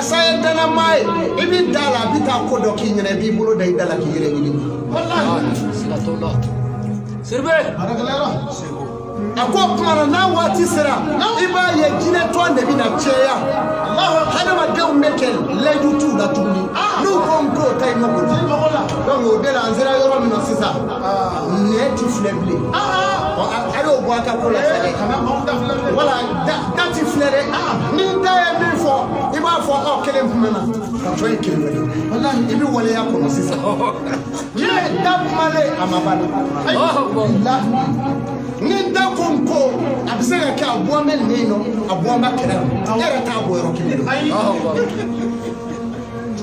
Masaya dana mai ibi dala bita ko do ki nyene bi bulu day dala ki yere ni wallahi sallallahu sirbe barakallahu ako kuma na wati sira iba ye jine to ande bi na cheya Allah hada ma de umeke leju tu la tuni no kongo tay mako donc o de la anzira yoro mi no sisa ne ti fleble alo bo aka ko la sele wala da ti flere ni da e bi fo iba fo o kele mfumana ka to e kele wallahi ibi wala ya ko no sisa ye da male amabana wallahi ni da konko abisega ka abo mel nino abo ma kera era ta abo ro kile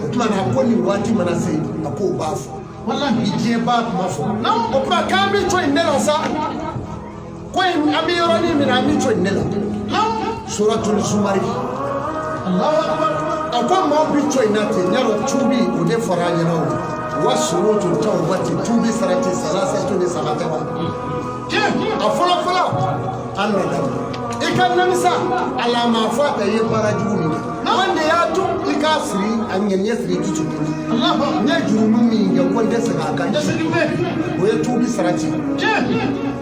otuma na ko ni wati mana sei ako bafu wallahi je ba ma fo na o pa ka mi to indela sa ko ami ro ni mi na mi to indela suratul zumar Allahu akbar ako mo bi to inate nyaro tubi o de faranya no wa suratul tawbati tubi sarati salasatu ni sabatawa afolo folo anada ikanamisa ala mafata ye baraju mi wanda ya tu ikasri anyen yesri tutu Allah ne jurumu mi ya wanda saka kan o ye tubi sarati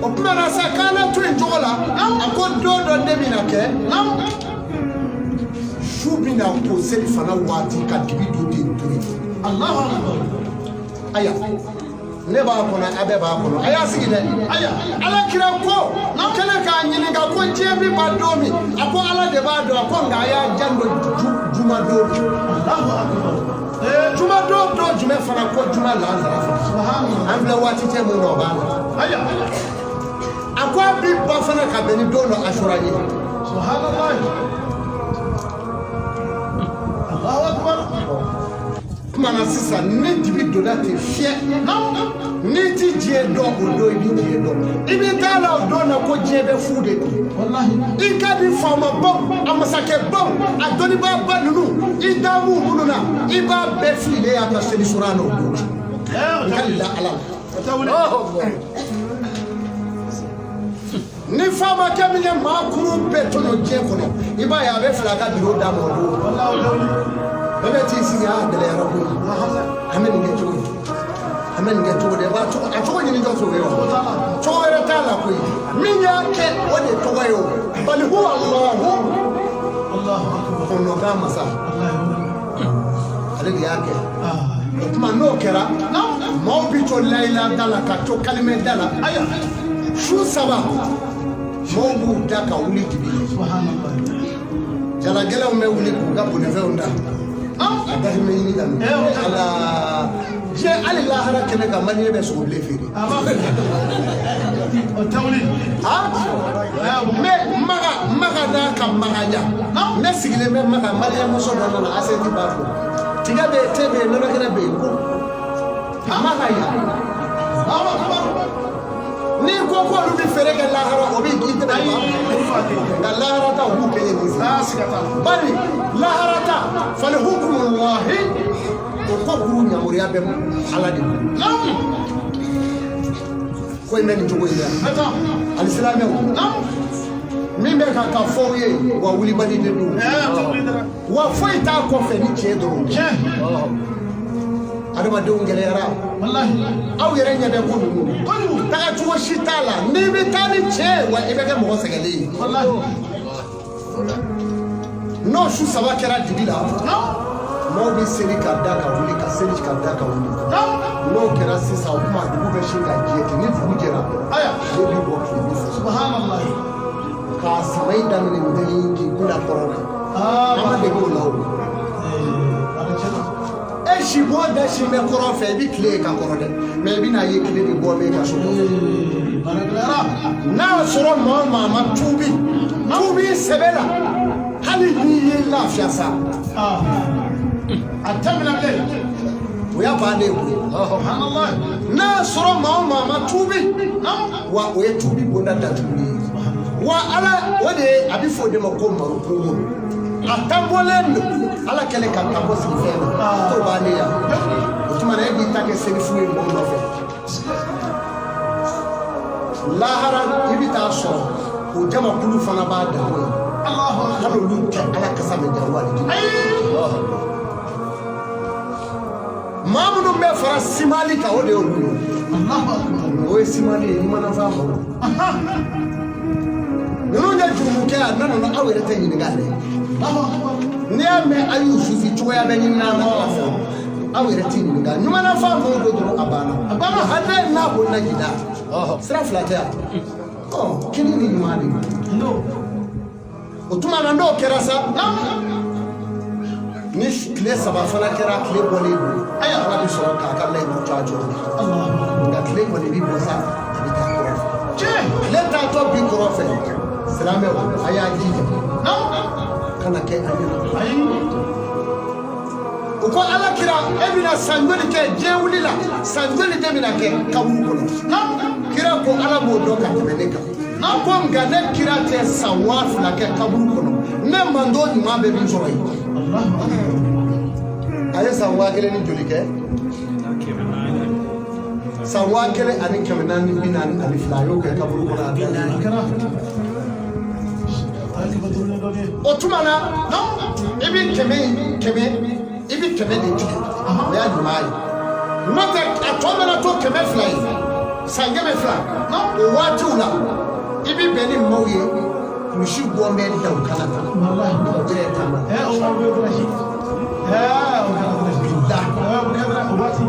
o kuma na sakana tu njola akodo do de binake shubina ko sel fana wati ka dibido de turi Allah aya ne ba kono abe ba kono aya sigide aya ala kira ko na kala ka nyini ga ko jebi ba domi ako ala de ba do ko nga ya jando juma do Allahu akbar juma do jume fara ko juma la subhanallah amla wati te mo no ba aya ako bi ba fana ka beni do no ashura ni subhanallah Allahu akbar mana sisa ne dibi do da te fie ni ti je do odo ibi je do ibi tala do na ko je be fude wallahi ika di fama bom amasake bom adoni ba banunu idamu mununa iba be file ya ta seli surano do kala ala ni fama kamile makuru betono je kono iba ya be flaga biro da mo do wallahi bebe ti si ya de la rabu amen ngeto de ba to ato ni ndo so yo to era tala ko minya ke o de to yo bal huwa Allah akbar no ga masa ale yake kuma no kera mo bi to laila dala ka to kalime dala aya shu saba mo bu da ka wuli dibi subhanallah jala gela me wuli ku ga bone fe onda ada me ni dan ala je ali la hara kene ka mani be so ble firi o tawli me maga da ka maganya me sigile me maga mali mo so do na aseti ba ko tiga be tebe no na be ko maga ya ni ko lu bi fere ke la hara o bi kite be ba la hara ta hu ke ni bari la hara ta fal hukmullahi ko guru nyamuriya be ala de ko men to goya alislamé min be ka fo ye wa wuli bani de do wa fo ita ko fe ni che do adama de ngere yara wallahi aw yere nya de ko do ta tuwo shitala ni be tani che wa ibe ke mo segale wallahi no shu saba kera dibila no bi seri ka da ka wuli ka seri ka da ka wuli no kera sisa o kuma dubu be shinga je ke ni fu jera aya ko bi bo subhanallah ka samai da ni ndai ki kula korona ama de ko lawo e shi bo da shi me koro fe bi kle ka koro de me bi na ye kle bi bo me ka so na soro mama tubi sebela hali ni la fiasa atamina le oya ba de subhanallah na soro mama tubi wa oye tubi bonda da tubi wa ala wode abifo de mako maro ko atambolendo ala kele ka tabo sifela to ba ne ya otuma na bi take selifu e bo no fe lahara ibita so o jama kulu fana ba da Allah lu ka ala kasame da wali Mamuno me fara simali ka o de olu. O e simali ni mana fa mo. No nya jumu ke a nanu no awere tan yin gale. Ni ame ayu sufi choya be yin na ma fo. Awere tan yin gale. No mana fa mo do do abana. Abana hade na bo na gida. Sra flata. Oh, kini ni mali. No. Otuma na ndo kerasa. Ni kile saba fana kera kile boli aya ala bi so ka ka lay no chajo nga kile boli bi bosa abi ta ko je le ta to bi ko fe salame aya ji no kana ke ayi uko ala kira ebina sanjoli ke je wulila sanjoli de bina ke kawu ko no kira ko ala bo do ka tebeleka na ko ngane kira te sawaf la ke kawu ko no ne mando ni ma be bi so yi aye sawakele ni jolike sawakele ani kemenani binani ali flayo ke kaburu ko na otumana no ibi keme ibi keme de ti ya jumai no te atomana to keme fly sangeme fly no o wati ula ibi beni moye mushi gombe da ukana wallahi no jere tama o wa be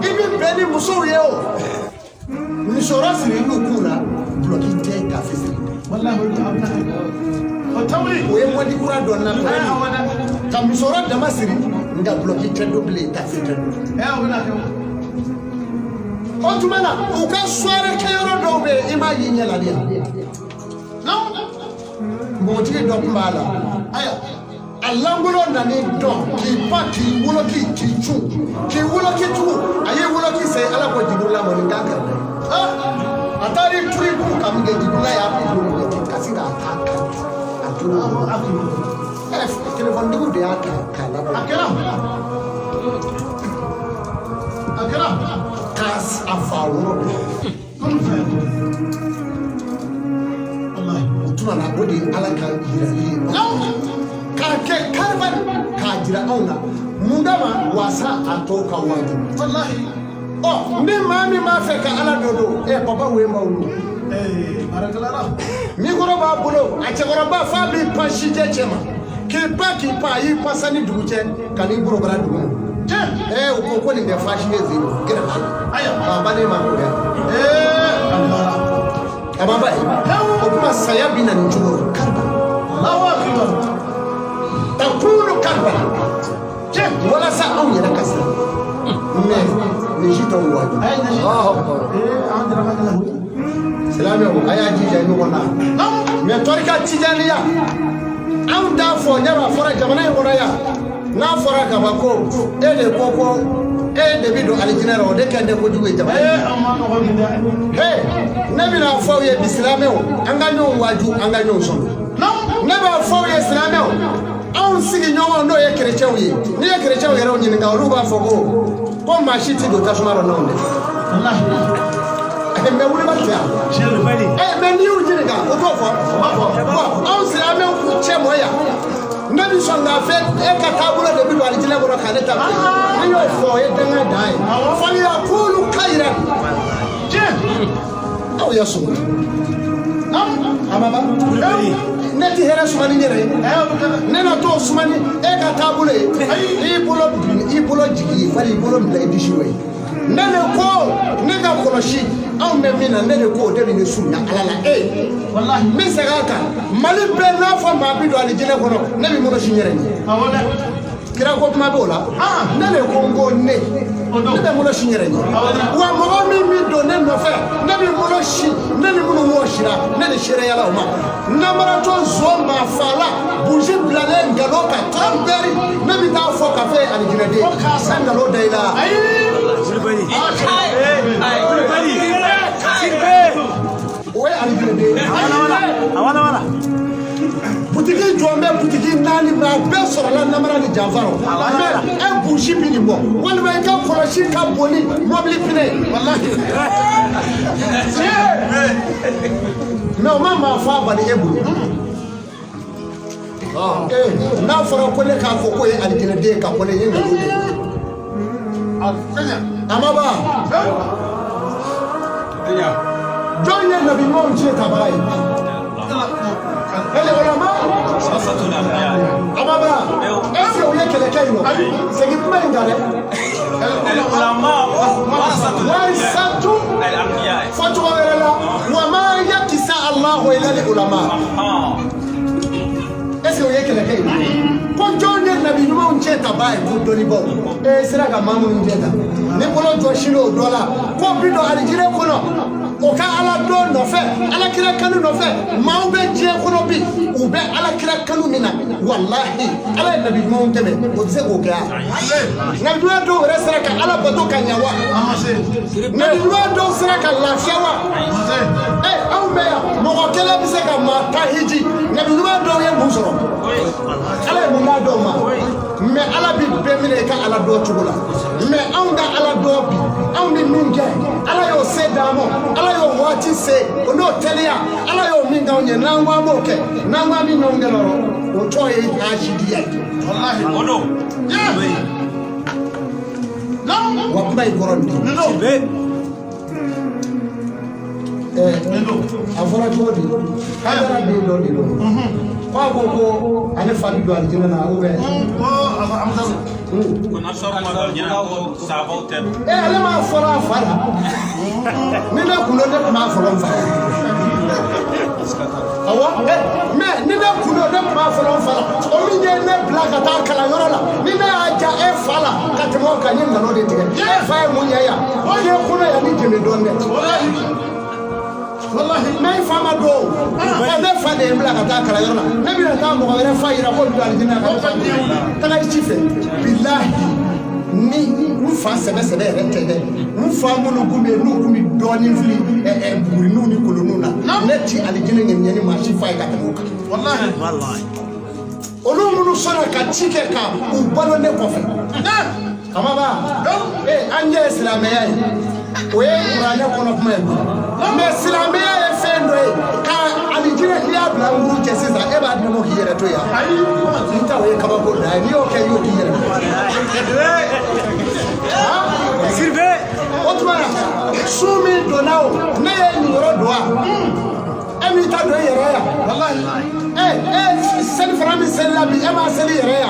ibi beni muso ye o ni sora siri nu kura bloki te ka fesi wallahi o tawli o e modi kura don na ta mi sora da masiri nga bloki te do ble ta fesi o tumana o ka soare ke yoro do be ima yinya la dia no mo ti do mbala aya alangolo na ni don ki pa ki wulo ki chu ki wulo ki chu aye wulo ki se ala ko jibula mo ni kaka atari tribu kamge jibula ya ko ki kasida ataka aturu telefon digu de aka kala akira kas afawuro wallahi utuna na bodi ala ka yiri ke karban kajira auna mundama wasa atoka waju wallahi ni mami ma fe ka ala dodo papa we mawlu barakallah mi goro ba bulo a che goro ba fa bi pashi je chema ki pa yi pasani duguje kali goro bara dugu je o ko ni de fashi ne zero gira aya baba ne ma ko ababa o kuma saya bina ni jugo karban Allahu akbar takunu karbala je wala sa aw yara kasa mais ni jito wadi andra magala salame o aya jija ni wona mais torika tijaniya am da fo nyara fora jamana ngora ya na fora ka bako de koko de bido aljinaro de kende ko juwe jamana amma no hodida nabi na fo ye bislame o anga nyon waju anga nyon so nabi fo ye islame o on sigi nyongo ndo ye chrétien yi ni ye chrétien yero nyini nga ruba fogo ko mashiti do tasumaro nonde wallahi me wuli batia jere bali me ni ujini ga o to fo on si ame ku chemo ya nabi songa fe ka tabulo de bi wali jile goro kale ta ni yo fo ye danga dai fo ya kulu khairan je aw ya sunna amaba neti hera sumani nyere nena to sumani ka tabule i bolo jigi fali bolo mla edishiwe nene ko nega koloshi au memina nene ko de ni sunya alala wallahi min sagaka mali be na fo ma bido ali jine kono nabi mo shi nyere ni awona kira ko kuma bola nene ko ngo ne nebe mo shi nyere ni wa mo mi do ne no fe nabi mo shi nene mo no shira nene shire yala uma namara to zomba fala bouger blale ngalo ka tamberi nabi ta fo cafe ali jine de sangalo daila silbani we ali jine de awana butiki jombe butiki nani ba besoro la namara ni javaro e bouger bi ni mo wala ba ka foloshi ka boni mobile pine wallahi no mama fa ba ni ebu na fara ko le ka ko ko ali jine de ka ko le yin Amaba. Join the Nabi Mountain Tabai. Hello, Rama. Amaba. If you make a canoe, say it may not. Why Satu? Fatuela, Wama Yakisa Allah, Ulama. Est-ce que vous voyez quelqu'un? Quand John Nabi Mountain Tabai, vous donnez bon. Et c'est là que Mamou Njeta. Ne pouvons pas chino dollar. Combien d'origine qu'on Oka ala do no fe ala kira kanu no fe maube je kono bi ube ala kira kanu mina wallahi ala nabi mo tebe o se ko ga na do do resra ka ala boto kanyawa na do do sra ka la shawa au me mo ko kele bi se ka ma tahiji na do do ye mo soro ala mo ma do ma me ala bi be mi ka ala do chugula me anga ala do bi au ni minge ala yo se damo ala yo wati se ono telia ala yo minga onye nangwa moke nangwa mi nongelo o toye ashidi yake wallahi ono no wabai gorondi no afora jodi kadara de do kwa gogo ane fadi do aljina na ube amza kona sor mo do nyina ko sabo tem ale ma fora fara ni na kuno de ma fora fara awa me ni na kuno de ma fora fara o mi je ne blaga ta kala yoro la ni na aja e fala ka temo ka nyi na no de tige e fa e munya ya o je kuno ya ni teme do ne wallahi may fama do ne fa de blaga ta kala yoro la ne bi na ta mo ko re fa ira ko do aljina ka ta ga chife billahi ni ufa sebe retede ufa mono gumi no gumi doni fili buri no ni kolonu na neti alijine nyeni ma shifa ka tamuka wallahi olu munu sona ka chike ka ubalo ne kofe amaba anje islamiya we qur'ana kono kuma me islamiya e fendo ka alijine ya bla nguru kesiza e ba dimo kiyere to ya nta we ka ba ko da ni o ke yo kiyere Sirve otuma sumi donao ne ni rodoa emi ta do yere ya wallahi sen frami sen labi e ma seli yere ya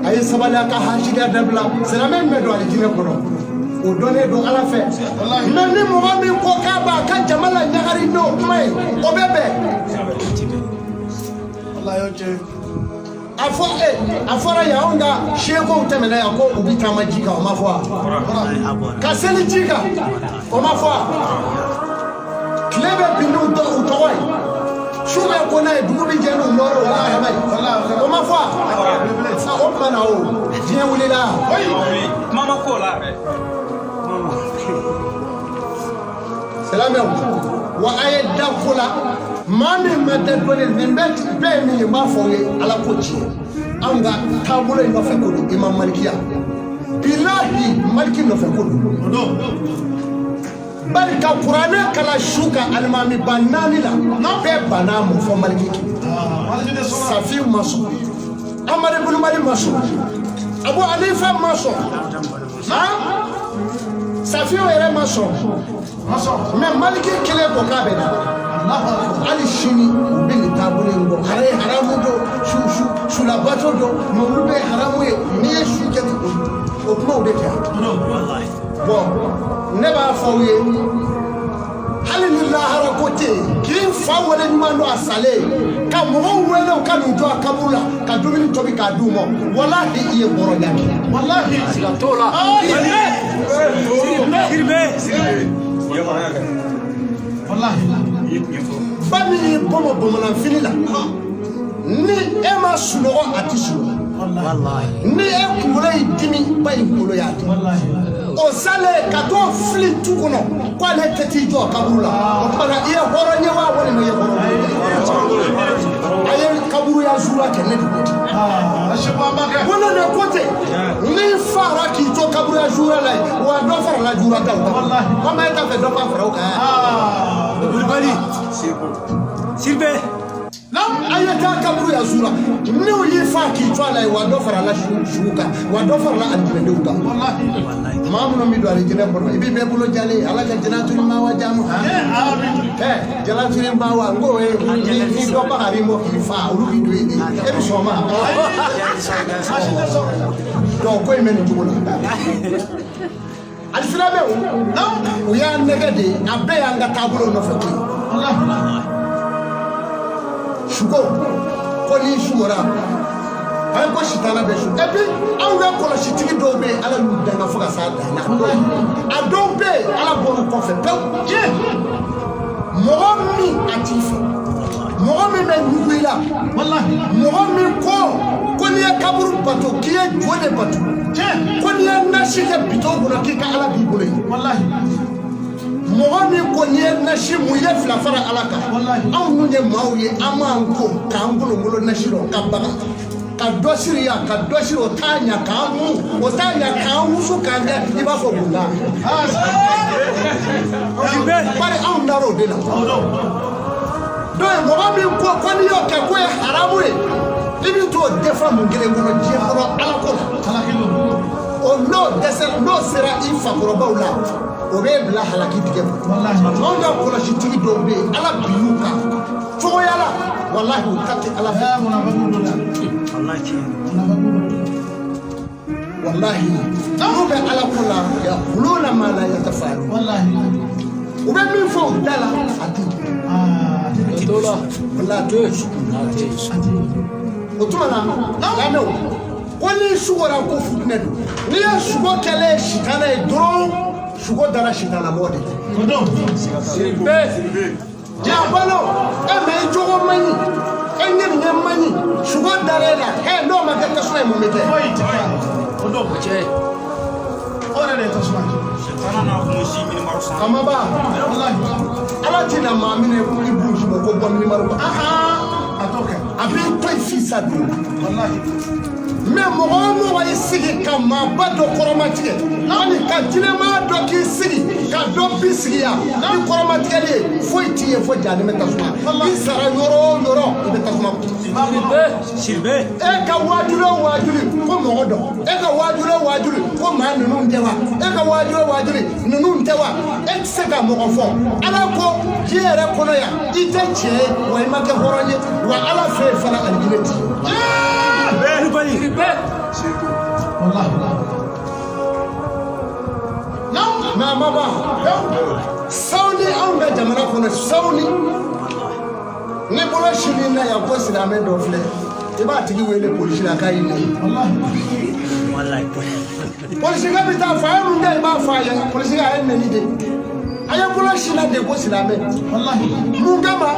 ay sabala ka hajida dabla sera men me do alijine ko o donné do ala fe wallahi men ni mo mi ko ka ba ka jamala nyagari no mai o bebe wallahi oje afora ya onda sheko utemela ya ko ubita majika o mafwa kaseli jika o mafwa klebe binu do utowai shuba ko na dugu bi jenu noro wallahi mai o mafwa sa o mana o je wulila mama ko la salam wa ayda kula mami madad bonel membet be mi ma foye ala ko ci anga tabulo no fe ko imam malikiya billahi maliki no fe ko barka qur'ana kala shuka almami banani la no be banamu fo maliki safi maso amar ibn malik maso abu hanifa maso ha safi ere maso mais maliki kele ko kabena ali shini bil tabule ngo hare haramu do shu la bato do mawlube haramu ni shu ke o kuma o de ta wallahi bon ne ba fawiye halilillah harakote kin fa wala ni mando asale ka mo wala ka nu to akabula ka dumini tobi ka dumo wallahi iye boro yake wallahi sigatola sirbe wallahi famille bomo na finila ni ema sunogo atisu wallahi ni ekule idimi ba ikulo yake wallahi o sale kato fli tukono kwa le teti jo kabula o para iya horonye wa woni me yoro aye kaburu ya zura kenne dukoti wala ne kote ni fara ki to kaburu ya zura la wa do fara la zura ta wallahi kama eta fe do fara o ka Sirbe. No. ayata kaburu ya zura ne o yi fa ki to ala wa do fara la shuka wa do fara la andine de uta wallahi mamu no mi do ali jene bono ibi be bulo jale ala ka janatu ma wa jamu janatu ma wa ngo ni do ba hari mo ki fa ulu bi do yi e bi so ma do ko e men tugo na alfila be o ya negade abe ya nga tabulo no feki wallahi shugo ko ni shugora ay ko shitana be shu ebi an ga ko shitigi do be ala lu danga fuga sa da na ado be ala bo ko fe pe je mo mi atifa mo mi me nuila wallahi mo mi ko ni kaburu bato kiye jode bato je ko ni na shike bito bura ki ka ala bi bule wallahi mo mi ko ni na shi mu ye fla fara alaka wallahi an nu ye mawye amanko ka ngolo ngolo na shiro ka baga ka dosiri o tanya ka mu su ka nge iba fo bunda bari an daro de la do mo mi ko ni yo ke ko haramu e ibi to defa mu gele ngono je horo ala ko ala kilo o no desel no sera ifa ko bawla o be bla halaki dige wallahi on da ko la shitigi do be ala biuka to yala wallahi utati ala ya munafiqun wallahi no be ala kula ya kuluna ma la yatafalu wallahi o be min fo dala ati dola wallahi otumana lano woni sugora ko futnedo ni ya sugo kele shitana e dron sugo dara shitana mode kodon sirbe ja balo e me jogo mani e nyem mani sugo dara la he no ma gata so e mo mete kodon je ora le to so shitana na ko shi mini marusa amaba wallahi ala tina ma mine ko ibu shi ko bo mini marusa atoka abin to fisa do wallahi me mo wa isigi kama bado koromatige ani ka jinema do ki sigi ka do bisigi ya ni koromatige le foi tie fo jani me tasuma ni sara yoro ibe tasuma sirbe e ka wajuro ko mo do e ka wajuro ko ma nunu ndewa e ka wajuro nunu ndewa e se ka mo fo ala ko jere kono ya ite che wa imake horonye wa ala fe fala aljineti wallahi na mama sauni an ga jamana kono sauni ne bolo shiri na ya ko sira me do fle e ba tigi wele police la kai ni wallahi police ga bita fa mu ngai ba fa ya police ga en ni de aya bolo shira de ko sira me wallahi mu gama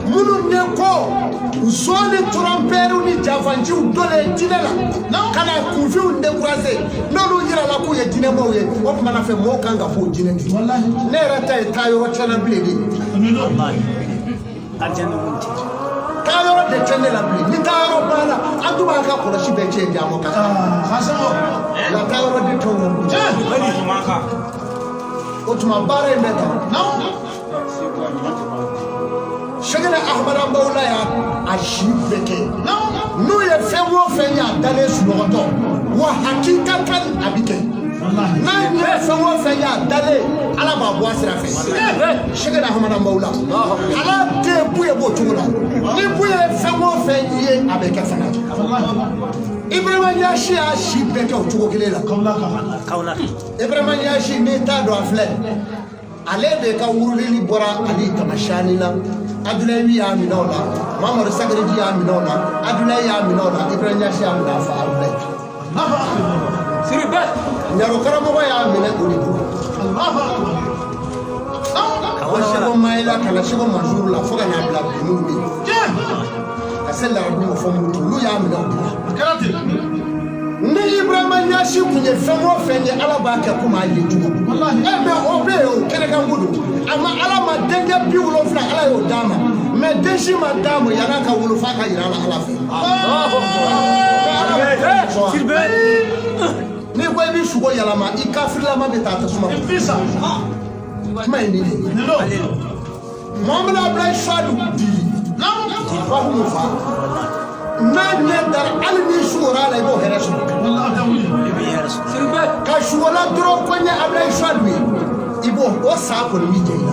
munu ne ko usoni tromperu ni javanji udole jinela kana kufi unde kuraze nonu yira la ku ye jine mo ye o kuma na fe mo kanga fo jine ti wallahi ne rata e tayo chana bledi wallahi ajana munti tayo de chane la bledi ni tayo bala andu ba ka ko shi be che jamo ka hasamo la tayo de tongo bali maka o tuma bare meta Shagala Ahmad Ambaula ya ashibeke no ye fewo fenya dale suloto wa hakikatan abike na ye fewo fenya dale ala ba bo asira fe Shagala Ahmad Ambaula ala te buye bo tungula ni buye fewo fenye abeke fana Ibrahim Yashi ashibeke o tugo kilela kaula Ibrahim Yashi ni ta do afle ale de ka wuruli bora ali tamashani na Adulayi ya minola, Mama Sagreji ya minola, Adulayi ya minola, Ibrahim Yashi ya minola fa Adulayi. Siribe, Nyarokara mo ya mine uribu. Kawashego maila kalashego majuru la foga na bla binubi. Asela rabi mo fomu lu ya minola. Ni Ibrahim Yashi kunye femo fenye ala ba ka kuma yeju. Wallahi ebe obe o kene kan gudu. Ama ala ma denge bi wulo fla ala yo dama. Me deshi ma dama yana ka wulo fa ka ira ala fe. Sirbe. Ni ko bi shugo yala ma ikafir la ma beta ta suma. Visa. Ma ni. No. Muhammad Abdullah Shadu di. fahimu fa n'a ɲɛ dara hali ni suwara la i b'o hɛrɛ sɔrɔ ka suwala dɔrɔn ko ɲɛ Ablaye Suwadu ye i b'o o sa kɔni b'i jɛ i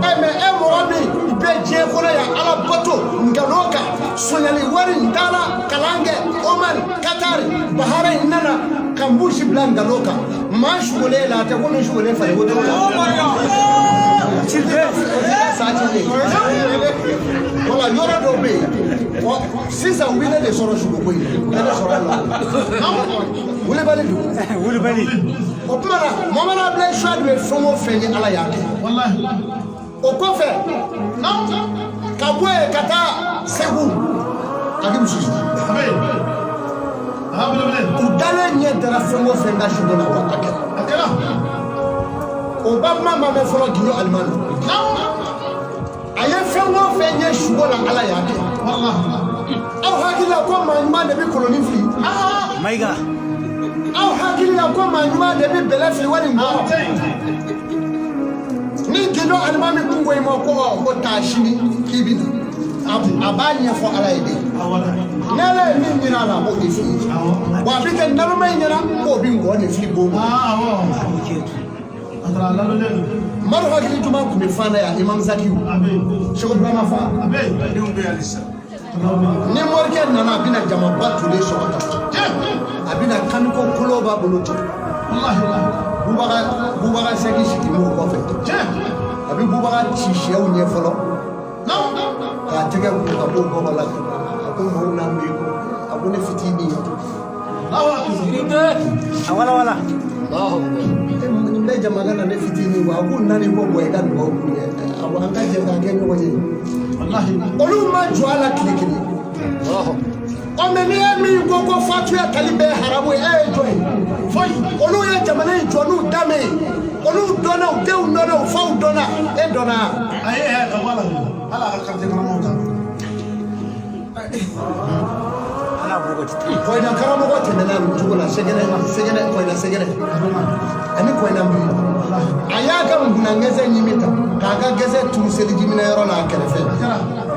la mais e mɔgɔ min bɛ diɲɛ kɔnɔ yan Ala bato nkalon kan sonyali wari ntala kalan kɛ Omar Katari Bahrain nana ka mbusi bila nkalon kan maa suwalen la a tɛ komi suwalen fari ko dɔrɔn wala yɔrɔ dɔw bɛ yen sisan u bɛ ne de sɔrɔ suguko in ne de sɔrɔ la wulibali don wulibali o tuma na Mohamadu Ablaye Suwadu ye fɛn o fɛn ye Ala y'a kɛ o kɔfɛ ka bɔ yen ka taa Segu a k'i muso u dalen ɲɛ dara fɛn o fɛn ka sugu la a kɛra o ba kuma ma mɛn fɔlɔ Gindo Alimami a ye fɛn o fɛn ye sugu la Ala y'a kɛ aw hakili la ko maa ɲuman de bɛ koloni fili mayiga aw hakili la ko maa ɲuman de bɛ bɛlɛ fili wali nkɔrɔ ni Gindo Alimami kun ko i ma ko taa sini k'i bi a b'a ɲɛfɔ Ala ye de ne Ala ye min ɲini a la a b'o de fili wa a bɛ kɛ naloma in ɲɛna k'o bɛ nkɔrɔ de fili bon Maro hakili juma kun bɛ fan na yan Imam Zakiyu Seko Burama fa ni morikɛ nana a bɛna jamaba tulen sɔrɔ tan a bɛna kaniko kolo b'a bolo ten Bubaga Seki sigi m'o kɔfɛ a bɛ Bubaga ci sɛw ɲɛ fɔlɔ k'a tɛgɛ ko ka b'o bɔbɔ la a ko maaw n'a bɛ ko a ko ne fitinin wala ne jamana na ne fitinin wa a ko nani ko bɔ i ka dugawu k'u ye a ko an ka jɛ k'a kɛ ɲɔgɔn ye olu ma jɔ a la tile kelen ɔ mais n'i ye min ko fatuya tali bɛɛ ye haramu ye e ye jɔn ye foyi olu ye jamana in jɔ n'u danbe ye olu dɔnna u denw dɔnna u faw dɔnna e dɔnna ayi wala ala ka karte karamɔgɔ ta Koyna karamɔgɔ tɛmɛna nin cogo la sɛgɛnɛ Koyna sɛgɛnɛ ani Koyna Mbili a y'a ka ngunangɛsɛ ɲimi ta k'a ka gɛsɛ turu selijiminɛ yɔrɔ la a kɛrɛfɛ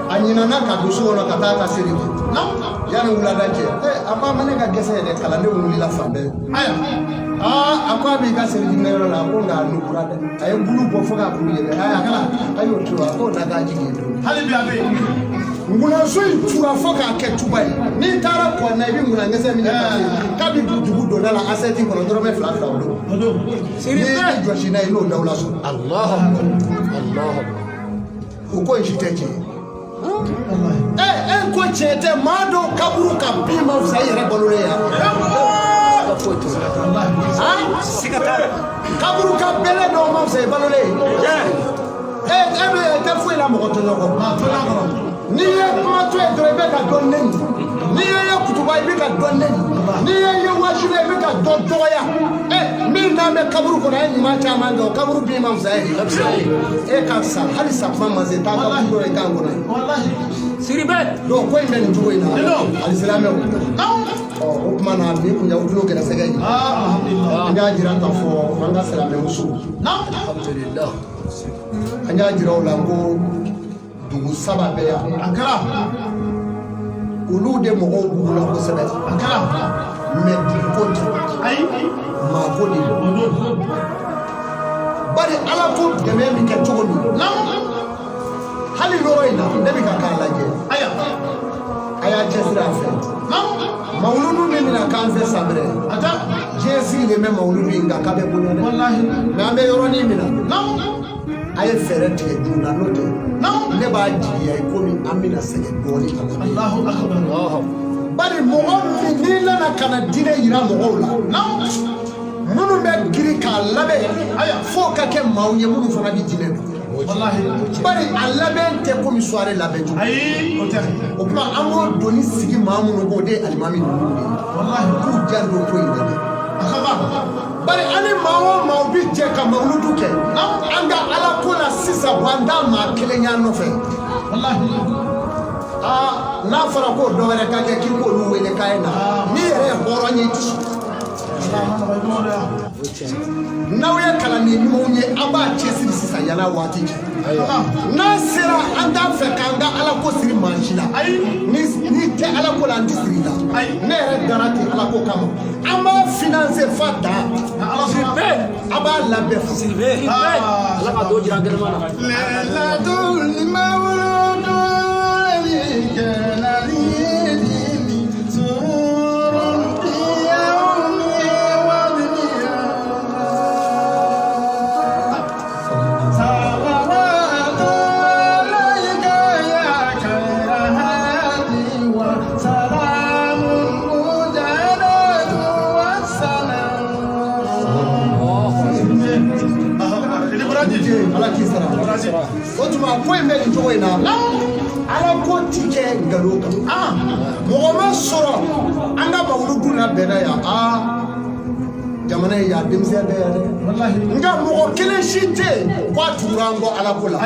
a ɲinana ka don so kɔnɔ ka taa ka seli yanni wulada cɛ a ko a ma ne ka gɛsɛ yɛrɛ kalandenw wulila fan bɛɛ a ko a b'i ka selijiminɛ yɔrɔ la a ko nka a nugura dɛ a ye bulu bɔ fo k'a bulu yɛlɛ a y'o turu a ko na k'a jigin don hali bi a bɛ yen ngunaso in tura fo k'a kɛ tuba ye n'i taara Koyna i bɛ ngunankɛsɛ minɛ k'a bɛ dugu donna la asɛti kɔnɔ dɔrɔmɛ 2 o don n'i y'i jɔsi n'a ye n'o dawula sɔrɔ o ko in si tɛ tiɲɛ e ko tiɲɛ tɛ maa dɔw kaburu ka bin ma fisa i yɛrɛ balolen yan kaburu ka bɛlɛ dɔw ma fisa i balolen e bɛ tɛ foyi la mɔgɔ tɔɲɔ kɔ n'i ye kuma to yen dɔrɔn i bɛ ka dɔn neni n'i ye kutuba i bɛ ka dɔn neni n'i ye wajibi i bɛ ka dɔn dɔgɔya min n'an bɛ kaburu kɔnɔ a ye ɲuman caman kɛ o kaburu bin ma fisa e ka sa hali sa kuma ma se taa kaburu dɔ i kan kɔnɔ Siribe donc ko in bɛ nin cogo in na alisilamɛw o tuma na bi kun y'aw tulo gɛrɛsɛgɛ ye an y'a jira k'a fɔ an ka silamɛmuso an y'a jira o la ko dugu 3 bɛ yan a kɛra olu de mɔgɔw b'u la kosɛbɛ a kɛra mais duguko tɛ ayi maako de bari Ala ko dɛmɛ bɛ kɛ cogo min hali yɔrɔ in na ne bɛ ka k'a lajɛ a y'a cɛsiri a fɛ mawuludu min bɛna k'an fɛ san wɛrɛ diɲɛ sigilen bɛ mawuludu in kan k'a bɛ bonya dɛ mais an bɛ yɔrɔnin min na a ye fɛɛrɛ tigɛ joona n'o tɛ ne b'a jigiya ye komi an bɛna sɛgɛn dɔɔnin a la bari mɔgɔ min n'i nana ka na diinɛ yira mɔgɔw la minnu bɛ girin k'a labɛn fo ka kɛ maaw ye minnu fana bɛ diinɛ dɔn bari a labɛn tɛ komi soirée labɛn cogo o tuma an b'o doni sigi maa minnu k'o de ye alimami ninnu de ye k'u janto ko in na dɛ bari ani maa o maa bɛ jɛ ka mawuludu kɛ an ka Ala ko la sisan bɔ an t'a maa kelen y'a nɔfɛ n'a fɔra ko dɔ wɛrɛ ka kɛ k'i k'olu wele k'a ye na n'i yɛrɛ ye hɔrɔn ye n'aw ye kalanni ɲumanw ye an b'a cɛsiri sisan yala waati cɛ n'an sera an t'a fɛ k'an ka alako siri mansi la ni tɛ alako la an tɛ siri la ne yɛrɛ dara ten alako kama an b'a financer fa dan a b'a labɛn fa ala ka dɔ jira gɛlɛma na o tuma ko in bɛ nin cogo in na ala ko ti kɛ nkalon kan mɔgɔ ma sɔrɔ an ka mawuludu labɛnna yan jamana in yan denmisɛn bɛɛ yan dɛ nka mɔgɔ kelen si tɛ yen k'a tugura an kɔ ala ko la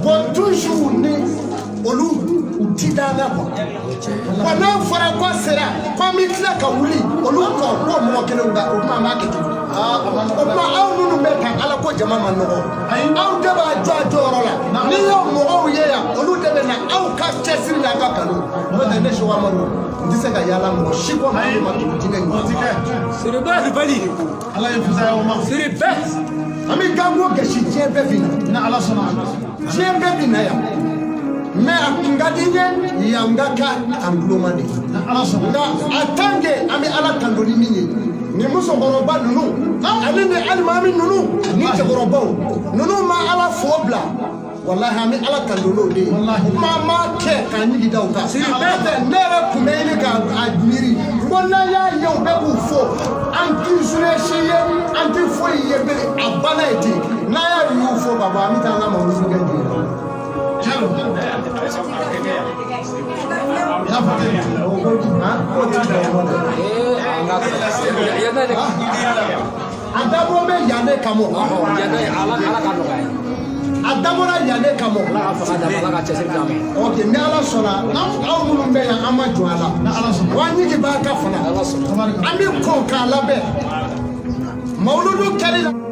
bon toujours ni olu u ti d'an na quoi wa n'a fɔra ko sera ko an bɛ tila ka wuli olu kɔ ko mɔgɔ kelen ka o tuma an b'a kɛ cogo o tuma aw minnu bɛ ka ala ko jama ma nɔgɔ aw de b'a jɔ a jɔyɔrɔ la ni y'o mɔgɔw ye yan olu de bɛ na aw ka cɛsiri n'a ka kanu n'o tɛ ne Seku Amadu n tɛ se ka yaala mɔgɔ si kɔ ma tugu jinɛ ɲuman siribe ribali ala ye fisaya o ma siribe an bɛ gango gasi diɲɛ bɛɛ bi na ala sɔnna diɲɛ bɛɛ bi na yan mais a kun ka di n ye yan ka kɛ an guloma de nka en tant que an bɛ ala tanto ni min ye ni musokɔrɔba ninnu ani ni alimami ninnu ni cɛkɔrɔbaw ninnu ma ala fo bila wallahi an bɛ ala tanto n'o de ye kuma ma kɛ k'a ɲigi da o kan ne yɛrɛ kun bɛ ɲini k'a miiri n ko n'an y'a ye u bɛɛ k'u fo an t'i suɲɛsi ye an tɛ foyi ye bilen a banna ye ten n'an y'a y'u fo ka bɔ an bɛ taa an ka mawuludu kɛ ten a dabɔra bɛ yan de kama a dabɔra yan de kama ok ni ala sɔnna aw minnu bɛ yan an ma jɔ a la wa ɲigi b'a ka fana an bɛ kɔn k'a labɛn mawuludu kɛli la